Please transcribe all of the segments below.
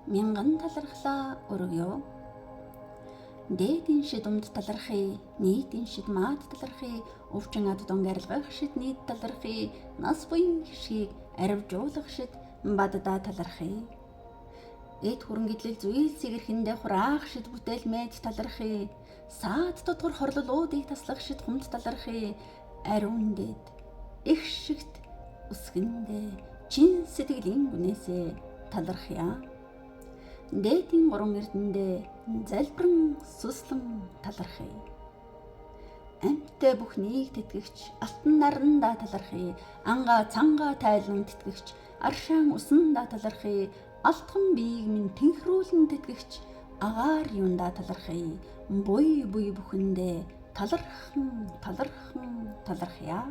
мянган талархлаа өргөё. Дээдийн шид өмд талархъя, нийтийн шид маад талархъя, өвчин ад донгарилгах шид нийт талархъя, нас буян хишгийг аривжуулах шид баддаа талархъя. Эд хөрөнгөдлөл зүйлсийг эрхэндээ хураах шид бүтээл мэд талархъя, саад дотгор хорлолуудыг таслах шид хүнд талархъя, ариун дээд их шигт үсгэндээ чин сэтгэлийн үнээсээ талархъя. Дээдийн гурван эрдэндээ залбиран суслан талархъя. Амьттай бүхнийг тэтгэгч алтан нарандаа талархъя, ангаа цангаа тайлан тэтгэгч аршаан усандаа талархъя, алтхан биеийг минь тэнхрүүлэн тэтгэгч агаар юундаа талархъя, буй бүхэндээ талархъя.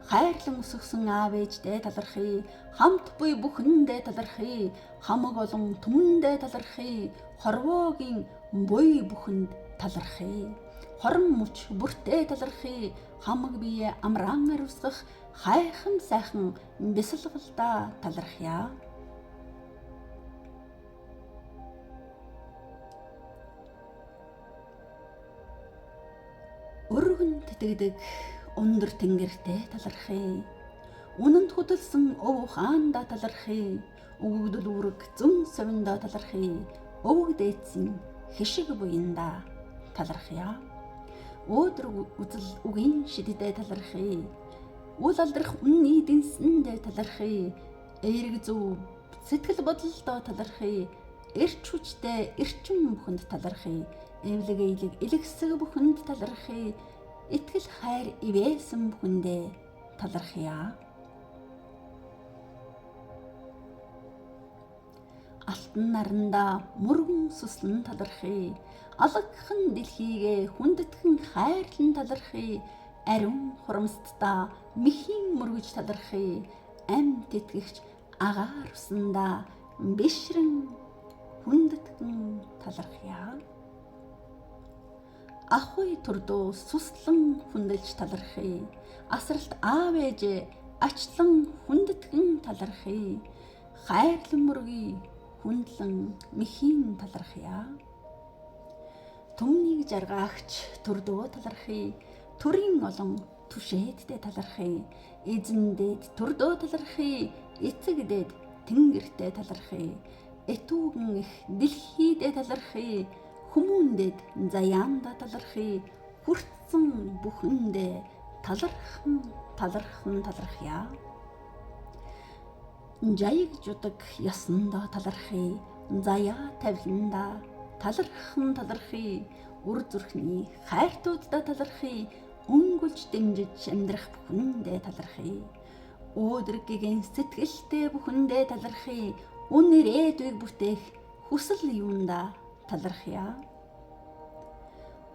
Хайрлан өсгсөн аав ээждээ талархъя, хамт буй бүхэндээ талархъя, хамаг олон түмэндээ талархъя, хорвоогийн буй бүхэнд талархъя, хорон мөч бүртээ талархъя, хамаг бие амраан ариусгах хайхан сайхан бясалгалдаа талархъя. Өргөн тэтгдэг өндөр тэнгэртэй талархъя, үнэнд хөдөлсөн өв ухаандаа талархъя, өгөгдөл үүрэг зүүн совиндаа талархъя, өвөг дээдсийн хишиг буяндаа талархъя. Өөдрөг үзэл үгийн шидэдээ талархъя, үл алдрах үнний дэнсэндээ талархъя, эерэг зөв сэтгэл бодолдоо талархъя, эрч хүчтэй эрчим бүхэнд талархъя, эвлэг эйлэг элэгсэг бүхэнд талархъя, итгэл хайр ивээсэн бүхэндээ талархъя. Алтан нарандаа мөргөн суслан талархъя, алагхан дэлхийгээ хүндэтгэн хайрлан талархъя, ариун хурамсдаа мэхийн мөргөж талархъя, амьд итгэгч агаар усандаа бишрэн хүндэтгэн талархъя. Ахуй төрдөө суслан хүндэлж талархъя, асралт аав ээжээ ачлан хүндэтгэн талархъя, хайрлан мөргий хүндлэн мэхийн талархъя. Түмнийг жаргаагч төрдөө талархъя, төрийн олон түшээддээ талархъя, эзэндээд төрдөө талархъя, эцэгдээд тэнгэртээ талархъя, этүүгэн их дэлхийдээ талархъя, хүмүүндээд заяандаа талархъя, хүртсэн бүхэндээ талархъя. Жаяг жудаг ясандаа талархъя, заяа тавиландаа талархъя, үр зүрхний хайртууддаа талархъя, өнгөлж дэмжиж амьдрах бүхэндээ талархъя, өөдрөг гэгэн сэтгэлтэй бүхэндээ талархъя, үнэр ээдвийг бүтээх хүсэл юундаа талархъя.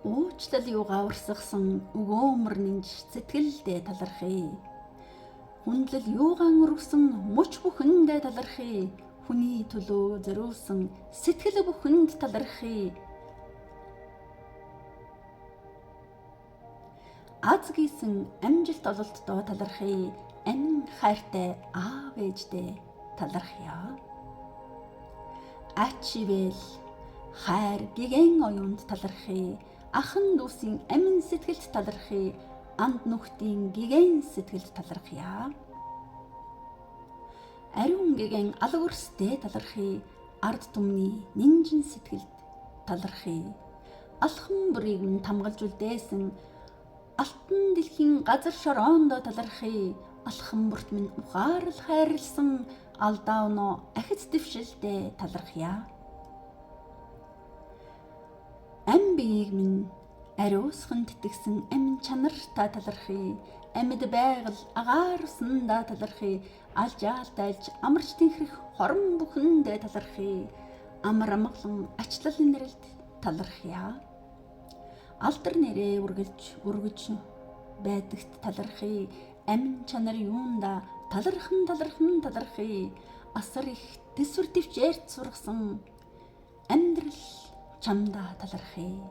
Уучлал юугаа урсгасан өгөөмөр нинж сэтгэлдээ талархъя, хүндлэл юугаан өргсөн мөч бүхэндээ талархъя, хүний төлөө зориулсан сэтгэл бүхэнд талархъя. Аз гисэн амжилт ололтдоо талархъя, амин хайртай аав ээждээ талархъя. Ач ивэл хайр гэгэн оюунд талархъя, ахан дүүсийн амин сэтгэлд талархъя, анд нүхтийн гэгэн сэтгэлд талархъя. Ариун гэгэн алга өрстэй талархъя, ард түмний нинжин сэтгэлд талархъя, алхан бүрийг минь тамгалж үлдээсэн алтан дэлхийн газар шороондоо талархъя, алхан бүрт минь ухаарл хайрлсан алдаа өнөө ахиц дэвшилдээ талархъя. Ам биеийг минь ариусхан тэтгсэн амин чанартаа талархъя, амьд байгаль агаар усандаа талархъя, алжаал тайлж амарч тэнхрэх хорон бүхэндээ талархъя, амар амгалан ачлалын нэрэлд талархъя. Алдар нэрээ үргэж байдагт талархъя, амин чанар юундаа талархъя, асар их төсвөр төвчээрт сургасан амьдрал чамдаа талархъя.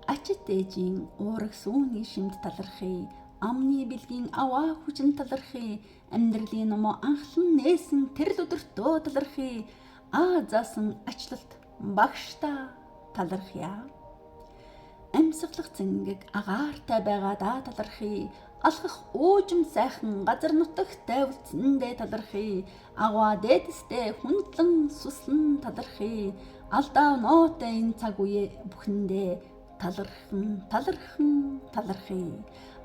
Ачит ээжийн уурах сүүний шимд талархъя, амны бэлгийн аваа хүчин талархыг амьдралын номоо анхлан нээсэн тэр л өдөртөө талархыг заасан ачлалт багшта талархъя. Амьсгалах зэнгэг агаартай байгаадаа талархъя. Алхах уужим сайхан газар нутагтай үлдсэндээ талархъя. Агаа дээдэстэй хүндлэн суслан талархъя. Алдаа ноотой энэ цаг үе бүхэндээ талархан талархъя.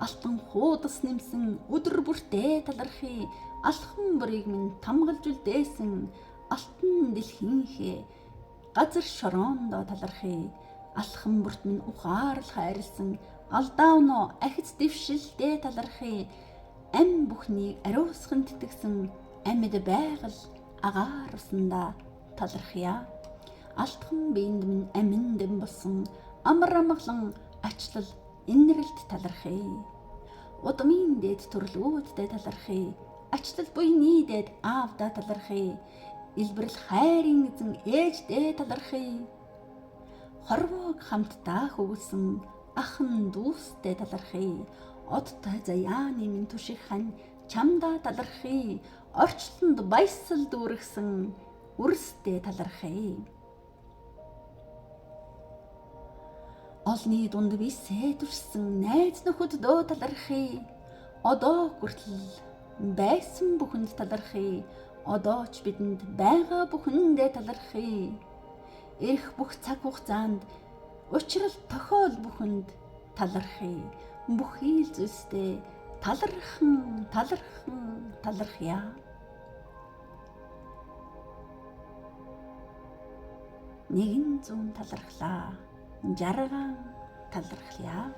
Алтан хуудас нэмсэн өдөр бүртээ талархъя. Алхан бүрийг минь тамгалж үлдээсэн алтан дэлхийнхээ газар шороондоо талархъя. Алхан бүрт минь ухаарл хайрлсан алдаа өнөө ахиц дэвшилдээ талархъя. Ам бүхнийг ариусхан тэтгсэн амьд байгаль агаар усандаа талархъя. Алтхан биенд минь амин дэм болсон амар амгалан ачлал инэрлд талархъя. Удмын дээд төрлүүддээ талархъя. Ачлал буйны дээд аавдаа талархъя. Илбэрэл хайрын эзэн ээждээ талархъя. Хорвоог хамтдаа хөвөлсөн ахын дүүстэй талархъя. Одтой заяаны минь түшиг хань чамдаа талархъя. Орчлонд баясал дүүргсэн үрстэй талархъя. Олны дунд би сэдвэрсэн найз нөхөддөө талархъя. Одоо хүртэл байсан бүхэнд талархъя. Одоо ч бидэнд байгаа бүхэндээ талархъя. Ирэх бүх цаг хугацаанд учрал тохиол бүхэнд талархъя. Бүхий л зүйлстэй талархъя. Нэгэн зүүн талархлаа. Жарган талархъя.